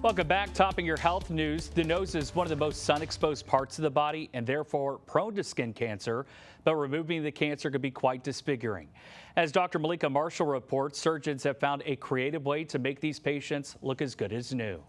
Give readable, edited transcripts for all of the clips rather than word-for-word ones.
Welcome back. Topping your health news. The nose is one of the most sun-exposed parts of the body and therefore prone to skin cancer, but removing the cancer could be quite disfiguring. As Dr. Malika Marshall reports, surgeons have found a creative way to make these patients look as good as new.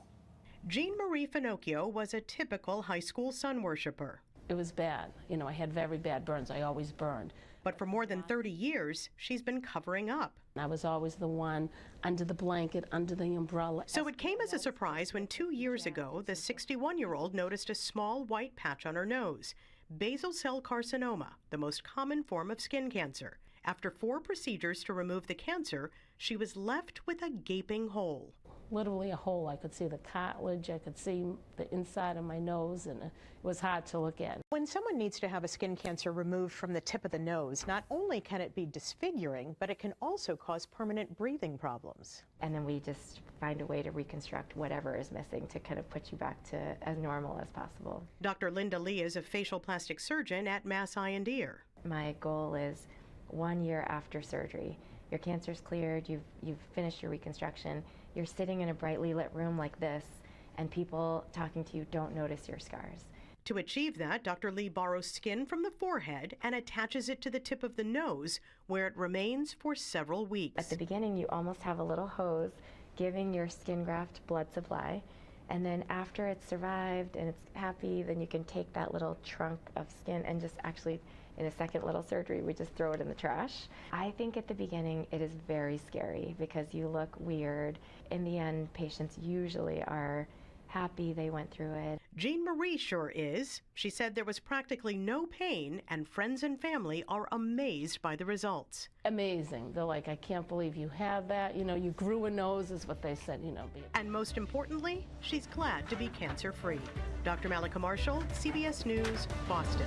Jean Marie Finocchio was a typical high school sun worshiper. It was bad. I had very bad burns. I always burned. But for more than 30 years, she's been covering up. I was always the one under the blanket, under the umbrella. So it came as a surprise when 2 years ago, the 61-year-old noticed a small white patch on her nose. Basal cell carcinoma, the most common form of skin cancer. After 4 procedures to remove the cancer, she was left with a gaping hole. Literally a hole. I could see the cartilage, I could see the inside of my nose, and it was hard to look at. When someone needs to have a skin cancer removed from the tip of the nose, not only can it be disfiguring, but it can also cause permanent breathing problems. And then we just find a way to reconstruct whatever is missing to kind of put you back to as normal as possible. Dr. Linda Lee is a facial plastic surgeon at Mass Eye and Ear. My goal is 1 year after surgery. Your cancer's cleared, you've finished your reconstruction, you're sitting in a brightly lit room like this, and people talking to you don't notice your scars. To achieve that, Dr. Lee borrows skin from the forehead and attaches it to the tip of the nose, where it remains for several weeks. At the beginning, you almost have a little hose giving your skin graft blood supply, and then after it's survived and it's happy, then you can take that little trunk of skin and just actually, in a second little surgery, we just throw it in the trash. I think at the beginning it is very scary because you look weird. In the end, patients usually are happy they went through it. Jean Marie sure is. She said there was practically no pain, and friends and family are amazed by the results. Amazing. They're like, I can't believe you have that. You grew a nose is what they said, And most importantly, she's glad to be cancer-free. Dr. Malika Marshall, CBS News, Boston.